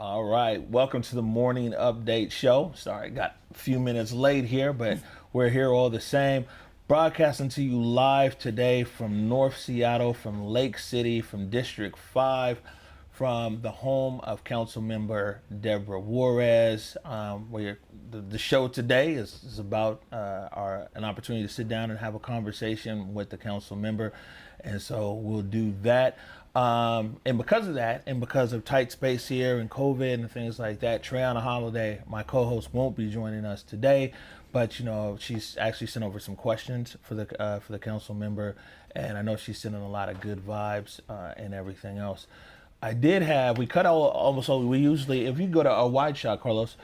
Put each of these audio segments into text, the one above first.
All right, welcome to the morning update show. Sorry, got a few minutes late here, but we're here all the same. Broadcasting to you live today from North Seattle, from Lake City, from District 5, from the home of Council Member Deborah Juarez. The show today is about an opportunity to sit down and have a conversation with the council member, and so we'll do that. And because of that, and because of tight space here and COVID and things like that, Treyana Holiday, my co-host, won't be joining us today. But she's actually sent over some questions for the council member, and I know she's sending a lot of good vibes and everything else. We cut out almost all. We usually, if you go to a wide shot, Carlos,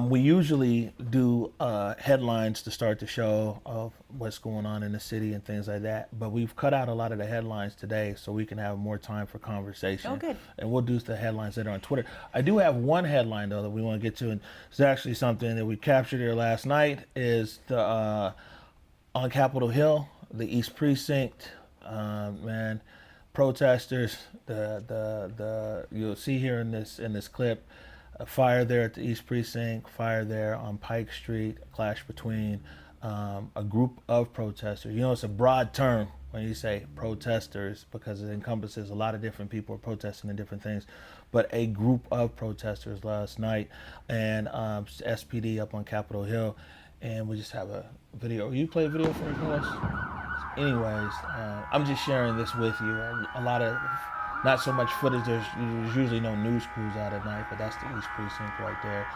we usually do headlines to start the show of what's going on in the city and things like that. But we've cut out a lot of the headlines today so we can have more time for conversation. Oh, good. And we'll do the headlines that are on Twitter. I do have one headline, though, that we want to get to. And it's actually something that we captured here last night is on Capitol Hill, the East Precinct, protesters, you'll see here in this clip, a fire there at the East Precinct, fire there on Pike Street, a clash between a group of protesters. It's a broad term when you say protesters because it encompasses a lot of different people protesting in different things, but a group of protesters last night, and SPD up on Capitol Hill, and we just have a video. You play a video for me, Carlos? Anyways, I'm just sharing this with you. A lot of, not so much footage. There's usually no news crews out at night, but that's the East Precinct right there.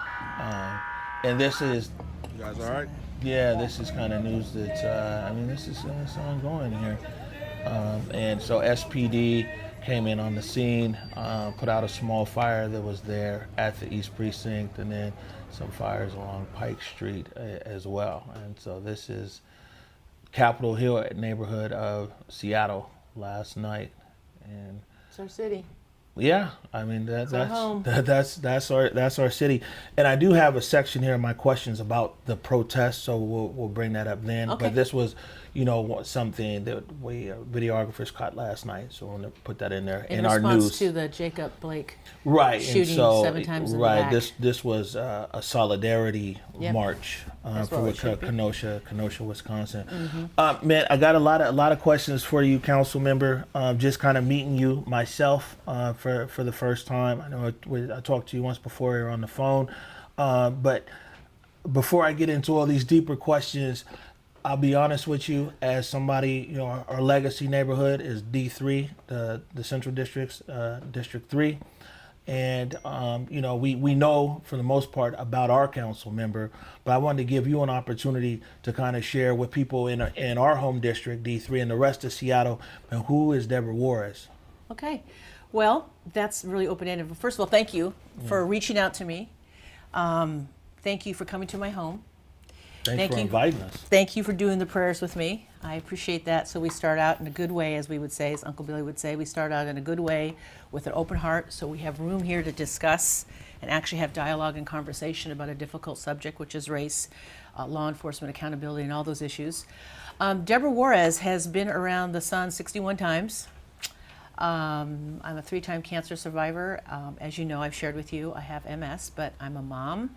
And this is, you guys all right? Yeah, this is kind of news that, this is it's ongoing here. And so SPD came in on the scene, put out a small fire that was there at the East Precinct, and then some fires along Pike Street as well. And so this is Capitol Hill neighborhood of Seattle last night. And it's our city. yeah, that's our city. And I do have a section here in my questions about the protests, so we'll bring that up then. Okay. But this was, something that we videographers caught last night, so we're gonna put that in there in our news. In response to the Jacob Blake shooting 7 times in the back. This was a solidarity march for Kenosha, Wisconsin. Mm-hmm. Man, I got a lot of questions for you, council member. Just kind of meeting you myself for the first time. I know I talked to you once before here on the phone, but before I get into all these deeper questions, I'll be honest with you, as somebody, our legacy neighborhood is D3, the Central District's District 3. And, we know for the most part about our council member, but I wanted to give you an opportunity to kind of share with people in our home district, D3, and the rest of Seattle, and who is Deborah Juarez? Okay. Well, that's really open-ended. First of all, thank you for reaching out to me. Thank you for coming to my home. Thanks for inviting us. Thank you for doing the prayers with me. I appreciate that. So we start out in a good way, as we would say, as Uncle Billy would say. We start out in a good way with an open heart. So we have room here to discuss and actually have dialogue and conversation about a difficult subject, which is race, law enforcement, accountability, and all those issues. Deborah Juarez has been around the sun 61 times. I'm a 3-time cancer survivor. As you know, I've shared with you, I have MS, but I'm a mom.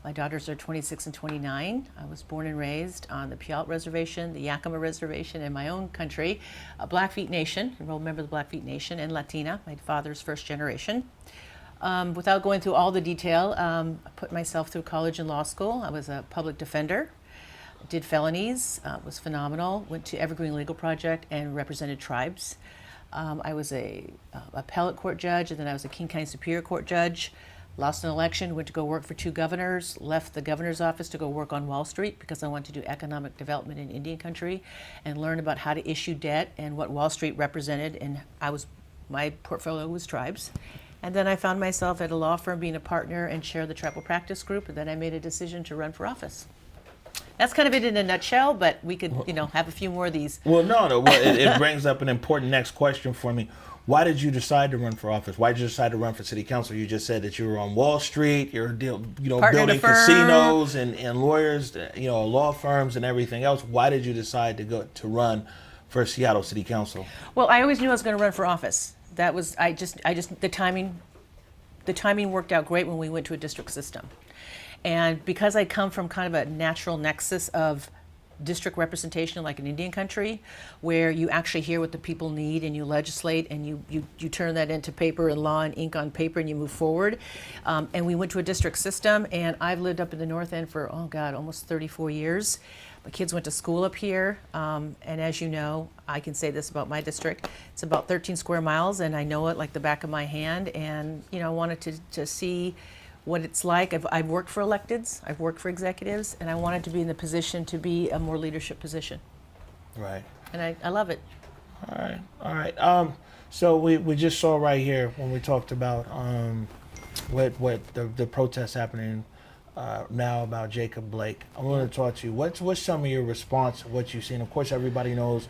My daughters are 26 and 29. I was born and raised on the Puyallup Reservation, the Yakima Reservation, in my own country, Blackfeet Nation, enrolled member of the Blackfeet Nation, and Latina, my father's first generation. Without going through all the detail, I put myself through college and law school. I was a public defender, did felonies, was phenomenal, went to Evergreen Legal Project and represented tribes. I was a appellate court judge, and then I was a King County Superior Court judge. Lost an election, went to go work for 2 governors, left the governor's office to go work on Wall Street because I wanted to do economic development in Indian country and learn about how to issue debt and what Wall Street represented. And my portfolio was tribes. And then I found myself at a law firm being a partner and chair of the tribal practice group. And then I made a decision to run for office. That's kind of it in a nutshell, but we could, have a few more of these. Well, no. Well, it brings up an important next question for me. Why did you decide to run for office? Why did you decide to run for city council? You just said that you were on Wall Street, you're building casinos and lawyers, law firms and everything else. Why did you decide to run for Seattle City Council? Well, I always knew I was going to run for office. That was the timing the timing worked out great when we went to a district system. And because I come from kind of a natural nexus of district representation like an Indian country, where you actually hear what the people need and you legislate and you turn that into paper and law and ink on paper and you move forward. And we went to a district system, and I've lived up in the North End for, oh God, almost 34 years. My kids went to school up here, and as you know, I can say this about my district, it's about 13 square miles, and I know it like the back of my hand, and I wanted to see what it's like. I've worked for electeds, I've worked for executives, and I wanted to be in the position to be a more leadership position. Right. And I love it. All right. So we just saw right here when we talked about what the protests happening now about Jacob Blake. I want to talk to you. What's some of your response to what you've seen? Of course, everybody knows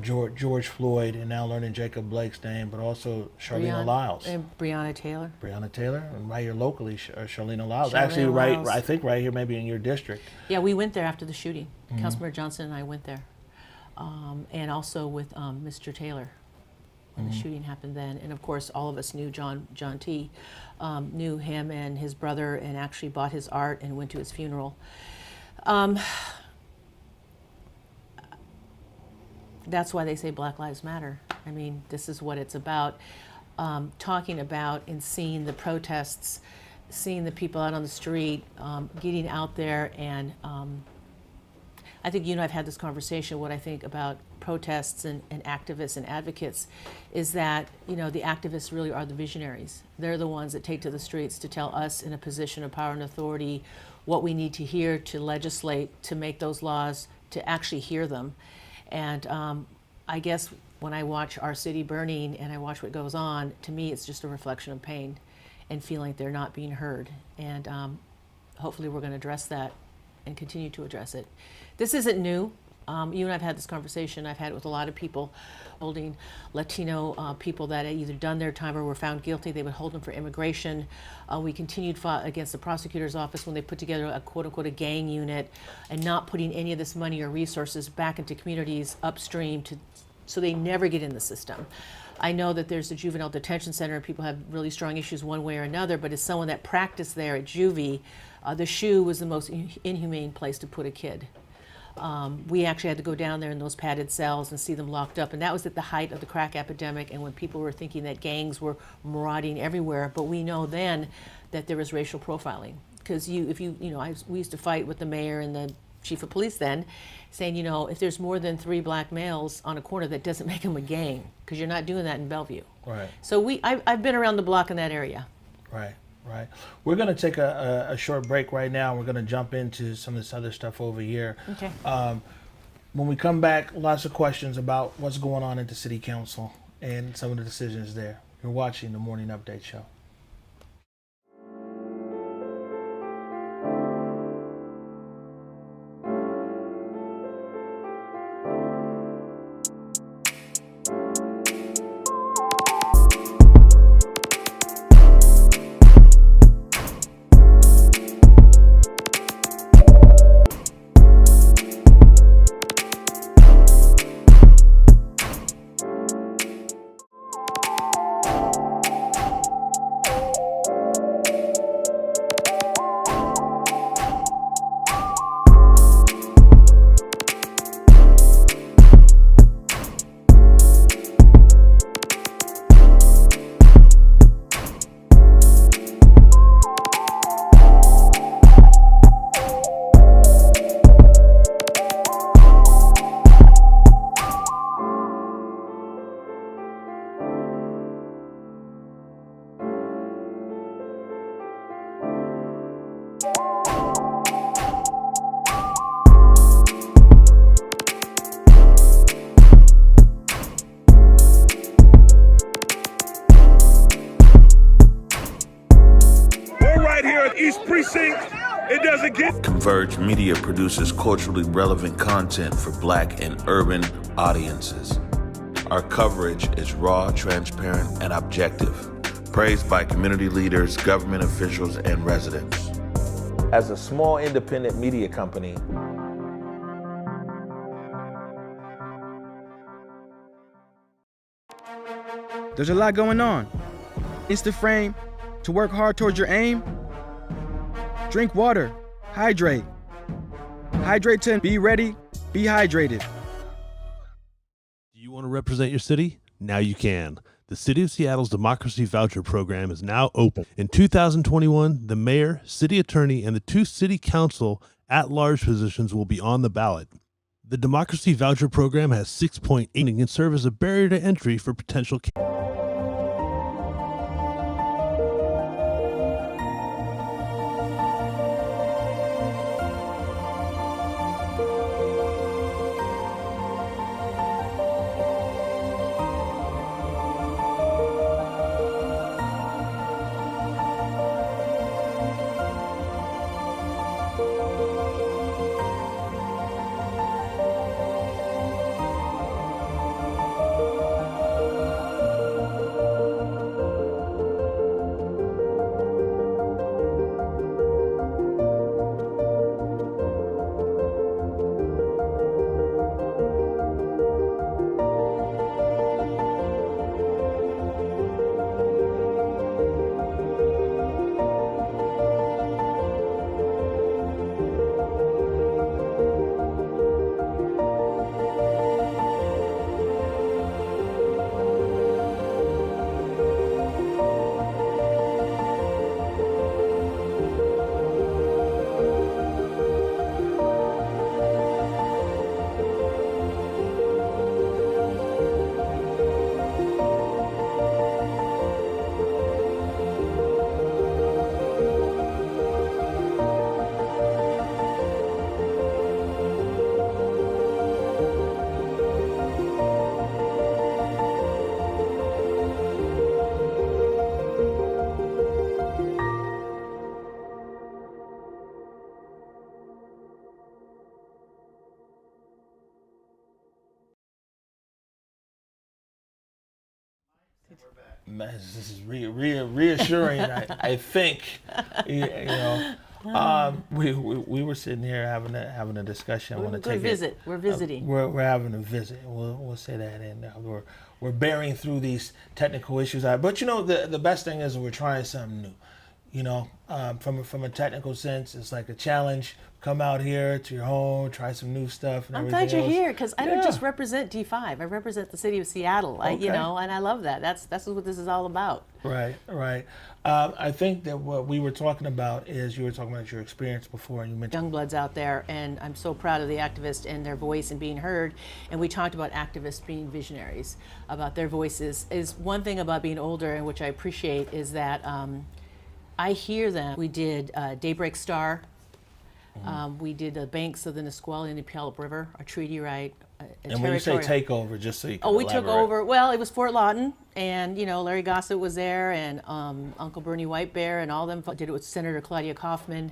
George Floyd, and now learning Jacob Blake's name, but also Charlene Lyles. And Breonna Taylor. Breonna Taylor, and right here locally, Charlene Lyles. Charlene Actually, Lyles. I think right here, maybe in your district. Yeah, we went there after the shooting. Councilmember Johnson and I went there. And also with Mr. Taylor when the shooting happened then. And of course, all of us knew John T. Knew him and his brother, and actually bought his art and went to his funeral. That's why they say Black Lives Matter. I mean, this is what it's about. Talking about and seeing the protests, seeing the people out on the street, getting out there, and I think you and I have had this conversation. What I think about protests and activists and advocates is that, the activists really are the visionaries. They're the ones that take to the streets to tell us in a position of power and authority what we need to hear, to legislate, to make those laws, to actually hear them. And I guess when I watch our city burning and I watch what goes on, to me it's just a reflection of pain and feeling like they're not being heard. And hopefully we're going to address that and continue to address it. This isn't new. You and I have had this conversation. I've had it with a lot of people, holding Latino people that had either done their time or were found guilty. They would hold them for immigration. We continued fought against the prosecutor's office when they put together a quote-unquote a gang unit, and not putting any of this money or resources back into communities upstream so they never get in the system. I know that there's a juvenile detention center and people have really strong issues one way or another, but as someone that practiced there at juvie, the SHU was the most inhumane place to put a kid. We actually had to go down there in those padded cells and see them locked up, and that was at the height of the crack epidemic and when people were thinking that gangs were marauding everywhere. But we know then that there was racial profiling, because we used to fight with the mayor and the chief of police then, saying, if there's more than 3 black males on a corner, that doesn't make them a gang, because you're not doing that in Bellevue. Right. So I've been around the block in that area. Right. We're going to take a short break right now. We're going to jump into some of this other stuff over here. Okay. When we come back, lots of questions about what's going on at the city council and some of the decisions there. You're watching the Morning Update Show. It doesn't get. ConvergeMedia produces culturally relevant content for Black and urban audiences. Our coverage is raw, transparent, and objective, praised by community leaders, government officials, and residents. As a small independent media company, there's a lot going on. InstaFrame To work hard towards your aim? Drink water. Hydrate. Hydrate to be ready. Be hydrated. Do you want to represent your city? Now you can. The City of Seattle's Democracy Voucher Program is now open. In 2021, the mayor, city attorney, and the 2 city council at-large positions will be on the ballot. The Democracy Voucher Program has 6.8 and can serve as a barrier to entry for potential candidates. This is reassuring. I think, we were sitting here having a discussion. I want to take visit. We're visiting. We're having a visit. We'll say that, and we're bearing through these technical issues. But the best thing is we're trying something new. From a technical sense, it's like a challenge. Come out here to your home, try some new stuff. And I'm everything glad you're else. here because I don't just represent D5. I represent the city of Seattle. Okay. And I love that. That's what this is all about. Right. I think that what we were talking about is you were talking about your experience before, and you mentioned Young bloods out there, and I'm so proud of the activists and their voice and being heard. And we talked about activists being visionaries, about their voices. Is one thing about being older, and which I appreciate, is that I hear them. We did Daybreak Star. We did the banks of the Nisqually and the Puyallup River, a treaty right. And when you say takeover, just so you can we took elaborate. over. Well, it was Fort Lawton, and Larry Gossett was there, and Uncle Bernie White Bear, and all of them did it with Senator Claudia Kaufman.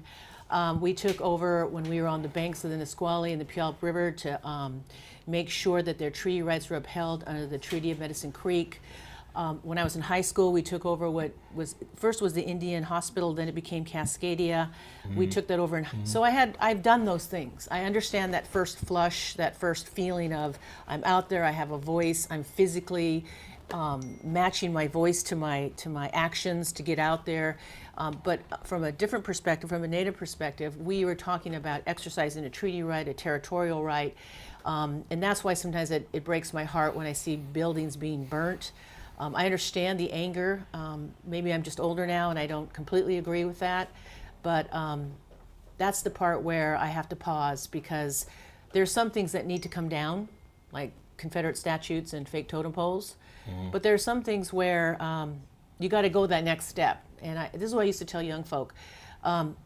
We took over when we were on the banks of the Nisqually and the Puyallup River to make sure that their treaty rights were upheld under the Treaty of Medicine Creek. When I was in high school, we took over what was first was the Indian Hospital, then it became Cascadia. We took that over, and so I've done those things. I understand that first flush, that first feeling of I'm out there, I have a voice, I'm physically matching my voice to my actions to get out there. But from a different perspective, from a Native perspective, we were talking about exercising a treaty right, a territorial right, and that's why sometimes it breaks my heart when I see buildings being burnt. I understand the anger. Maybe I'm just older now and I don't completely agree with that. But that's the part where I have to pause because there's some things that need to come down, like Confederate statutes and fake totem poles. But there's some things where you got to go that next step. And this is what I used to tell young folk.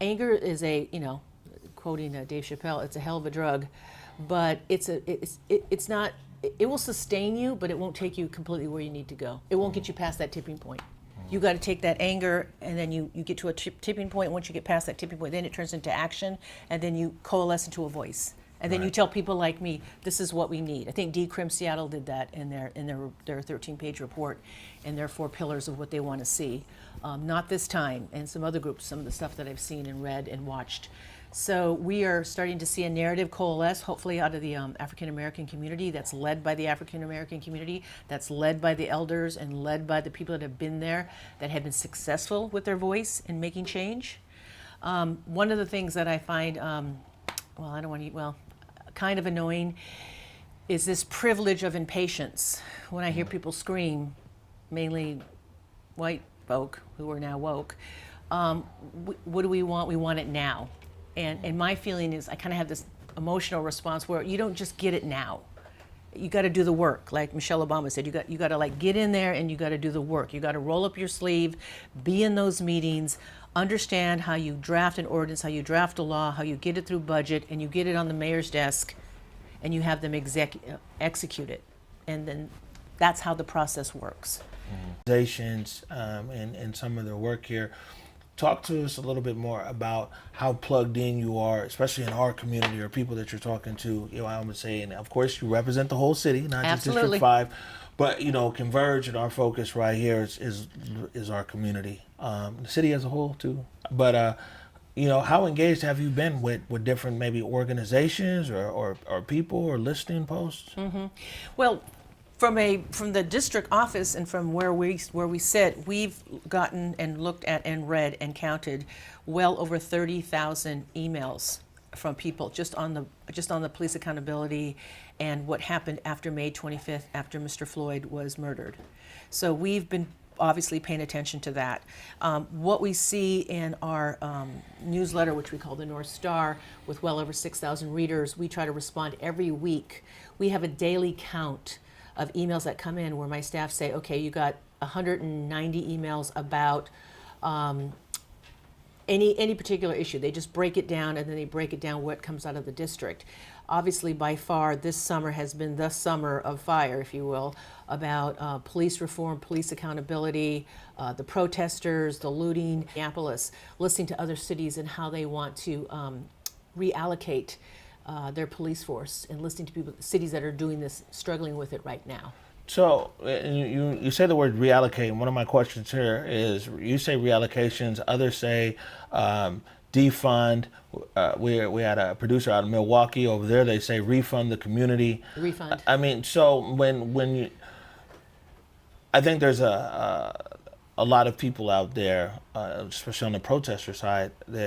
Anger is quoting Dave Chappelle, it's a hell of a drug. But it's not. It will sustain you, but it won't take you completely where you need to go. It won't get you past that tipping point. You got to take that anger, and then you get to a tipping point. Once you get past that tipping point, then it turns into action, and then you coalesce into a voice. And then you tell people like me, this is what we need. I think Decrim Seattle did that in their 13-page report, and their 4 pillars of what they want to see. Not this time, and some other groups, some of the stuff that I've seen and read and watched. So we are starting to see a narrative coalesce, hopefully out of the African American community, that's led by the African American community, that's led by the elders and led by the people that have been there, that have been successful with their voice in making change. One of the things that I find, kind of annoying, is this privilege of impatience. When I hear people scream, mainly white folk who are now woke, what do we want? We want it now. And my feeling is I kind of have this emotional response where you don't just get it now. You got to do the work, like Michelle Obama said. You got to like get in there and you got to do the work. You got to roll up your sleeve, be in those meetings, understand how you draft an ordinance, how you draft a law, how you get it through budget, and you get it on the mayor's desk, and you have them execute it. And then that's how the process works. Organizations and some of their work here. Talk to us a little bit more about how plugged in you are, especially in our community or people that you're talking to. You know, I would say, and of course, you represent the whole city, not just Absolutely. District 5. But you know, Converge and our focus right here is our community, the city as a whole too. But you know, how engaged have you been with different maybe organizations or people or listening posts? Well, from the district office and from where we sit, we've gotten and looked at and read and counted well over 30,000 emails from people just on the police accountability and what happened after May 25th, after Mr. Floyd was murdered. So we've been obviously paying attention to that. What we see in our newsletter, which we call the North Star, with well over 6,000 readers, we try to respond every week. We have a daily count of emails that come in where my staff say, okay, you got 190 emails about any particular issue. They just break it down, and then they break it down what comes out of the district. Obviously, by far, this summer has been the summer of fire, if you will, about police reform, police accountability, the protesters, the looting, Minneapolis, listening to other cities and how they want to reallocate their police force, and listening to people, cities that are doing this, struggling with it right now. So you say the word reallocate, and one of my questions here is, you say reallocations, others say defund. We had a producer out of Milwaukee over there. They say refund the community. Refund. I mean, so when you, I think there's a lot of people out there, especially on the protester side, that